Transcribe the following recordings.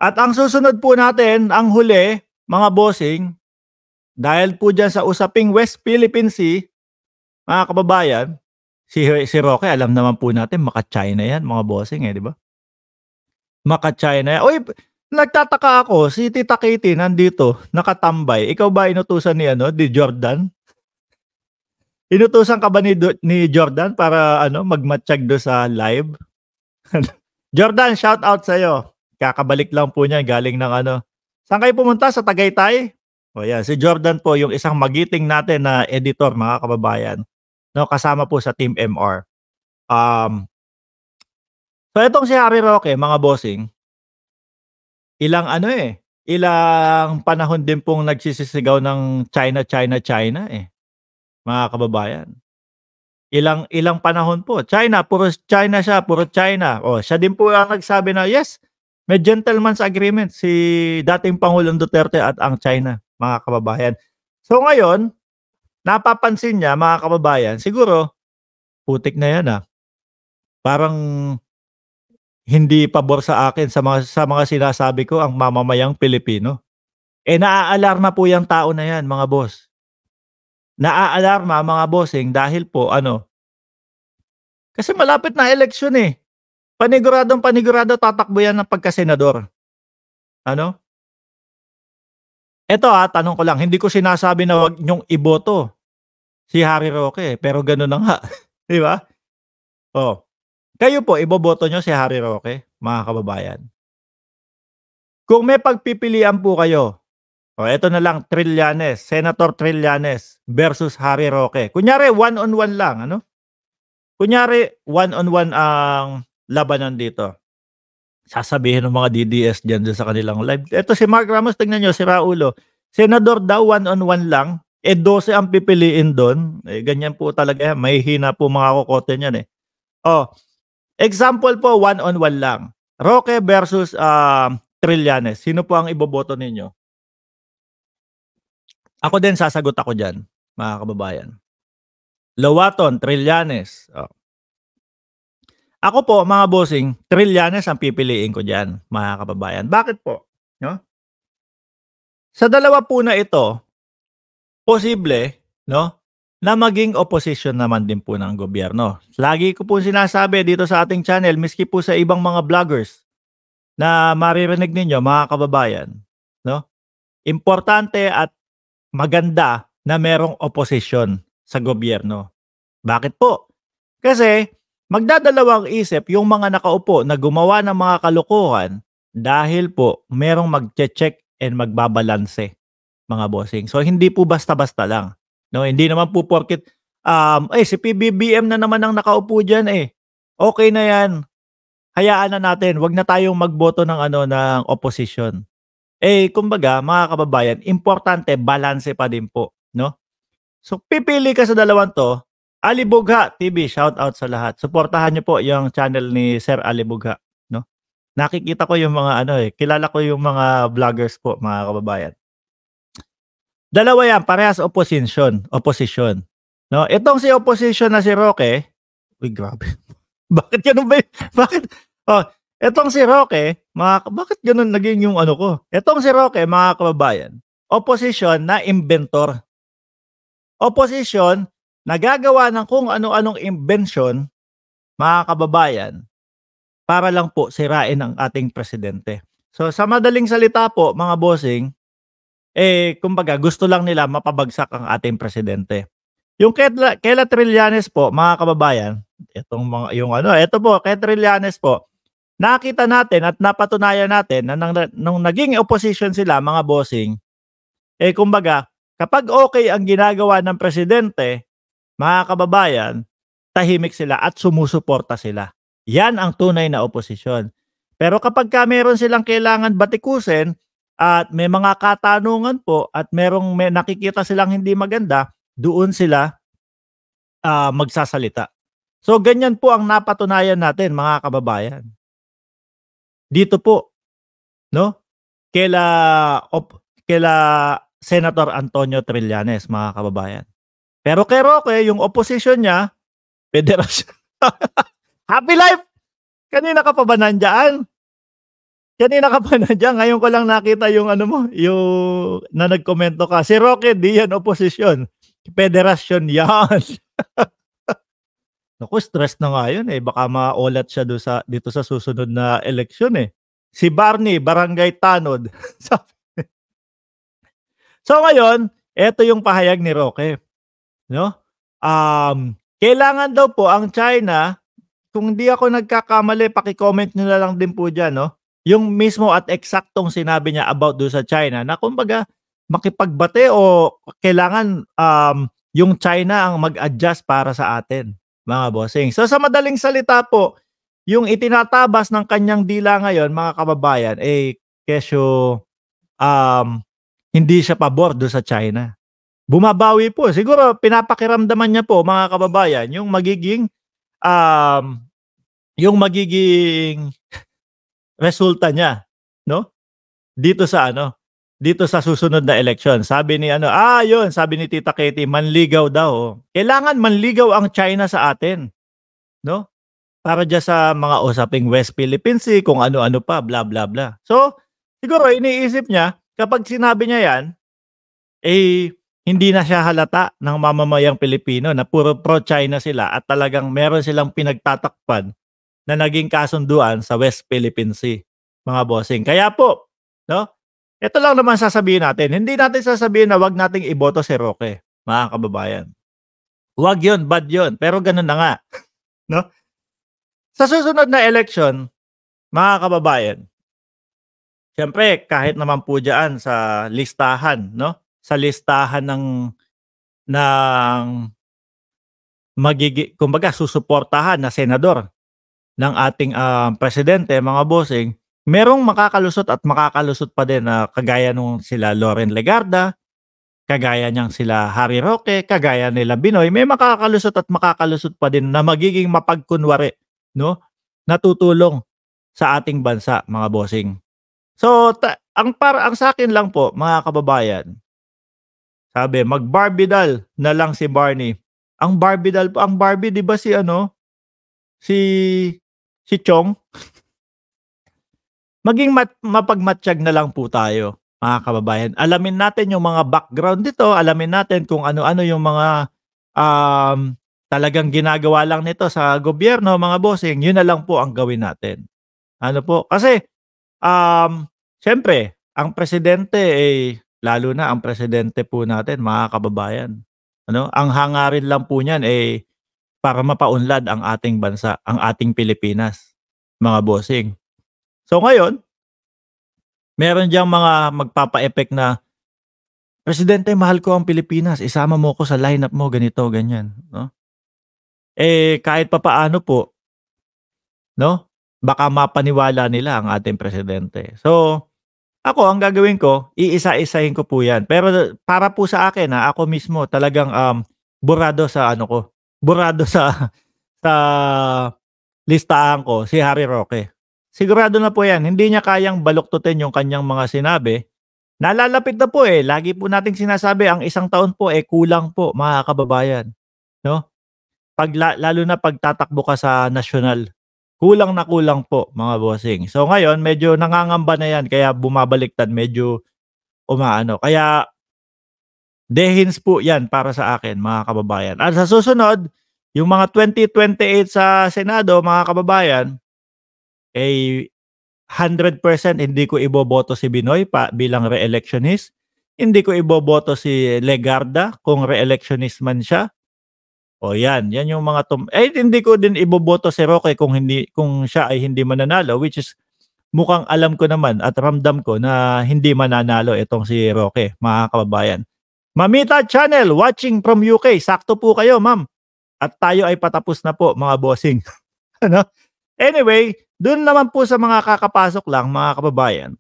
At ang susunod po natin, ang huli, mga bossing, dahil po diyan sa usaping West Philippine Sea, mga kababayan, si Roque alam naman po natin maka-China 'yan mga bossing, eh, 'di ba? Maka-China. Uy, nagtataka ako si Tita Katie nandito nakatambay. Ikaw ba inutusan ni ano, ni Jordan? Inutusan ka ba ni Jordan para ano, magmatiyag do sa live? Jordan, shout out sa'yo. Kakabalik lang po niya galing ng ano. Saan kayo pumunta? Sa Tagaytay? O yan, si Jordan po yung isang magiting natin na editor, mga kababayan. No, kasama po sa Team MR. So itong si Harry Roque, mga bossing, ilang panahon din pong nagsisisigaw ng China, China, China eh, mga kababayan. Ilang panahon po. China, puro China siya, puro China. O, siya din po ang nagsabi na, yes, may gentleman's agreement si dating Pangulong Duterte at ang China, mga kababayan. So ngayon, napapansin niya, mga kababayan, siguro, putik na yan parang hindi pabor sa akin sa mga sinasabi ko ang mamamayang Pilipino. Eh, naaalarma po yung tao na yan, mga boss. Naaalarma, mga bossing, dahil po kasi malapit na eleksyon eh. Panigurado tatakbo yan ng pagkasenador. Ano? Eto tanong ko lang, hindi ko sinasabi na wag niyong iboto si Harry Roque, pero gano'n na nga, 'di ba? Oh, kayo po iboboto niyo si Harry Roque, mga kababayan? Kung may pagpipilian po kayo, eto na lang, Trillanes, Senator Trillanes versus Harry Roque. Kunyari one-on-one lang, ano? Kunyari one-on-one ang labanan dito. Sasabihin ng mga DDS diyan sa kanilang live. Eto si Mark Ramos, tingnan niyo, si Raulo. Senador daw one-on-one lang, 12 ang pipiliin doon. Eh, ganyan po talaga yan. Mahihina po mga kokote niyan eh. Example po, one-on-one lang. Roque versus Trillanes. Sino po ang iboboto ninyo? Ako din sasagot ako diyan, mga kababayan. Lowaton, Trillanes. Ako po, mga bossing, Trillanes ang pipiliin ko diyan, mga kababayan. Bakit po? No? Sa dalawa po na ito, posible, no, na maging opposition naman din po ng gobyerno. Lagi ko po sinasabi dito sa ating channel, miski po sa ibang mga vloggers na maririnig ninyo, mga kababayan, no? Importante at maganda na merong opposition sa gobyerno. Bakit po? Kasi magdadalawang isip yung mga nakaupo na gumawa ng mga kalokohan dahil po merong magche-check and magbabalanse, mga bossing. So hindi po basta-basta lang. No, hindi naman po porket si PBBM na naman ang nakaupo diyan eh. Okay na 'yan. Hayaan na natin, 'wag na tayong magboto ng ng opposition. Eh, kumbaga, mga kababayan, importante balanse pa din po, no? So, pipili ka sa dalawang 'to. Ali Bugha TV, shout out sa lahat. Suportahan niyo po yung channel ni Sir Ali Bugha, no? Nakikita ko yung mga kilala ko yung mga vloggers po, mga kababayan. Dalawa yan, parehas opposition, no? Itong si opposition na si Roque, uy, grabe. Bakit ganun ba? Bakit? Etong si Roque, bakit ganun naging yung ko? Etong si Roque, mga kababayan, opposition na inventor. Opposition na gagawa ng kung ano-anong invention, mga kababayan, para lang po sirain ang ating presidente. So sa madaling salita po, mga bossing, kumbaga gusto lang nila mapabagsak ang ating presidente. Yung Kela Trillanes po, mga kababayan, ito po, kay Trillanes po, nakita natin at napatunayan natin na nung naging opposition sila, mga bossing, kumbaga, kapag okay ang ginagawa ng presidente, mga kababayan, tahimik sila at sumusuporta sila. Yan ang tunay na opposition. Pero kapag meron silang kailangan batikusin at may mga katanungan po at may nakikita silang hindi maganda, doon sila magsasalita. So ganyan po ang napatunayan natin, mga kababayan. Dito po, no? Kela Senator Antonio Trillanes, mga kababayan. Pero kay Roque, yung opposition niya, federasyon. Happy life! Kanina ka pa ba nandyan? kanina ka pa nandiyan, ngayon ko lang nakita yung ano mo, yung na nagkomento ka. Si Roque di yan oposisyon, federasyon yan. Naku, stress na nga yun, eh, baka maulat siya dito sa susunod na eleksyon, eh. Si Barney, barangay tanod. So ngayon, eto yung pahayag ni Roque, 'no? Kailangan daw po ang China, kung di ako nagkakamali, paki-comment niyo na lang din po diyan, 'no, yung mismo at eksaktong sinabi niya about do sa China na kumbaga makipagbate o kailangan, yung China ang mag-adjust para sa atin, mga bossing. So sa madaling salita po, yung itinatabas ng kanyang dila ngayon, mga kababayan, eh, kesyo, hindi siya pabor do sa China. Bumabawi po, siguro pinapakiramdaman niya po, mga kababayan, um, yung magiging resulta niya, 'no, dito sa ano, dito sa susunod na eleksyon. Sabi ni ano, yun, sabi ni Tita Katie, manligaw daw, oh. Kailangan manligaw ang China sa atin, 'no, para diyan sa mga usaping West Philippine Sea, kung ano-ano pa, bla bla bla. So, siguro iniisip niya kapag sinabi niya 'yan, eh, hindi na siya halata ng mamamayang Pilipino na puro pro-China sila at talagang meron silang pinagtatakpan na naging kasunduan sa West Philippine Sea, mga bossing. Kaya po, 'no, ito lang naman sasabihin natin, hindi natin sasabihin na 'wag nating iboto si Roque, mga kababayan. 'Wag 'yun, bad 'yun, pero gano'n na nga, 'no? Sa susunod na eleksyon, mga kababayan, siyempre kahit naman po diyaan sa listahan, 'no, sa listahan ng kumbaga susuportahan na senador ng ating, presidente, mga bossing, merong makakalusot at makakalusot pa din na kagaya nung sila Loren Legarda, kagaya niyang sila Harry Roque, kagaya nila Binoy, may makakalusot at makakalusot pa din na magiging mapagkunwari, 'no, na tutulong sa ating bansa, mga bossing. So, ang sa'kin lang po, mga kababayan, sabi, mag-Barbie doll na lang si Barney. Ang Barbie doll po, ang Barbie 'di ba si ano, si Chong? Maging mapagmatyag na lang po tayo, mga kababayan. Alamin natin yung mga background nito, alamin natin kung ano-ano yung mga, talagang ginagawa lang nito sa gobyerno, mga bossing. Yun na lang po ang gawin natin. Ano po, kasi, siyempre ang presidente, eh, lalo na ang presidente po natin, mga kababayan, ano, ang hangarin lang po niyan, eh, para mapaunlad ang ating bansa, ang ating Pilipinas, mga bossing. So ngayon, meron diyang mga magpapa-effect na, "Presidente, mahal ko ang Pilipinas, isama mo ko sa lineup mo," ganito, ganyan, 'no? Eh, kahit papaano po, 'no, baka mapaniwala nila ang ating presidente. So, ako ang gagawin ko, iisa-isahin ko po 'yan. Pero para po sa akin, ako mismo talagang, burado sa ano ko, burado sa listahan ko si Harry Roque. Sigurado na po 'yan, hindi niya kayang baluktutin yung kanyang mga sinabi. Nalalapit na po, eh, lagi po nating sinasabi ang isang taon po, eh, kulang po, mga kababayan, 'no? Lalo na 'pag tatakbo ka sa nasyonal, kulang na kulang po, mga bossing. So ngayon medyo nangangamba na 'yan kaya bumabaliktad, medyo umaano. Kaya dehins po 'yan para sa akin, mga kababayan. At sa susunod, yung mga 2028 sa Senado, mga kababayan, eh, 100% hindi ko iboboto si Binoy bilang re-electionist. Hindi ko iboboto si Legarda kung re-electionist man siya. O yan, yan yung mga hindi ko din iboboto si Roque kung siya ay hindi mananalo, which is mukhang alam ko naman at ramdam ko na hindi mananalo itong si Roque, mga kababayan. Mamita Channel watching from UK, sakto po kayo, ma'am. At tayo ay patapos na po, mga bossing. Ano? Anyway, dun naman po sa mga kakapasok lang, mga kababayan,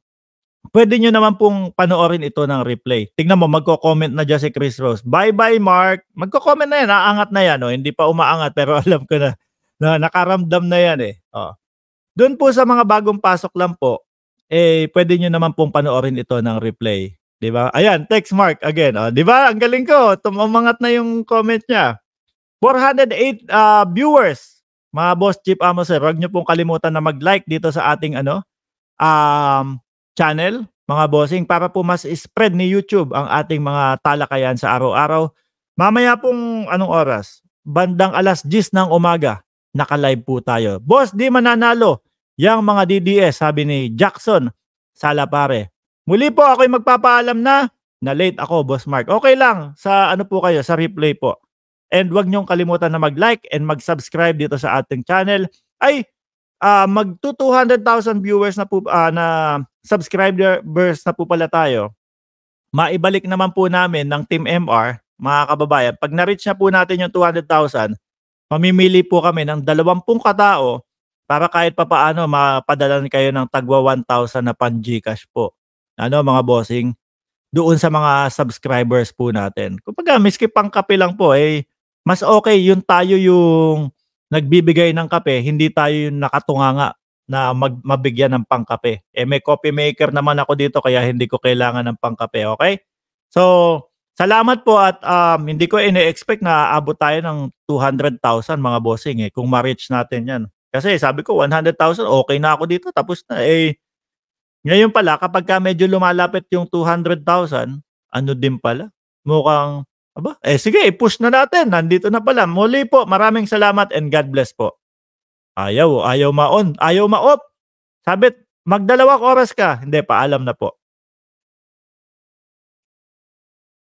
pwede nyo naman pong panoorin ito ng replay. Tingnan mo, magko-comment na diyan si Chris Rose. Bye-bye, Mark. Magko-comment na yan, aangat na yan. Oh. Hindi pa umaangat pero alam ko na nakaramdam na yan eh. Oh. Doon po sa mga bagong pasok lang po, eh pwede nyo naman pong panoorin ito ng replay. 'Di ba? Ayan, text Mark again. Oh, 'di ba? Ang galing ko. Umangat na yung comment niya. 408 viewers. Mga Boss Chief Amos, sir, huwag niyo pong kalimutan na mag-like dito sa ating channel, mga bossing, para po mas spread ni YouTube ang ating mga talakayan sa araw-araw. Mamaya pong anong oras? Bandang 10:00 ng umaga, naka-live po tayo. Boss, di mananalo yang mga DDS, sabi ni Jackson Salapare. Muli po ako'y magpapaalam na late ako, Boss Mark. Okay lang, sa ano po kayo, sa replay po. And wag niyong kalimutan na mag-like and mag-subscribe dito sa ating channel. Ay, magto 200,000 viewers na po, na subscribers na po pala tayo. Maibalik naman po namin ng Team MR, mga kababayan. Pag na-reach na po natin yung 200,000, mamimili po kami ng 20 katao para kahit papaano mapadalan kayo ng tagwa 1,000 na pan-GCash po. Ano mga bossing? Doon sa mga subscribers po natin. Kumbaga miski pangkape lang po, eh, mas okay yung tayo yung nagbibigay ng kape, hindi tayo yung nakatunganga na mabigyan ng pangkape. Eh, may coffee maker naman ako dito kaya hindi ko kailangan ng pangkape, okay? So, salamat po at, hindi ko ine-expect na aabot tayo ng 200,000 mga bossing, eh, kung ma-reach natin 'yan. Kasi sabi ko 100,000 okay na ako dito tapos na, eh, ngayon pala kapagka medyo lumalapit yung 200,000, ano din pala, mukhang, aba, eh, sige i-push na natin, nandito na pala. Muli po, maraming salamat and God bless po. Ayaw ma-on, ayaw ma-off. Sabit, magdalawang oras ka, hindi, paalam na po.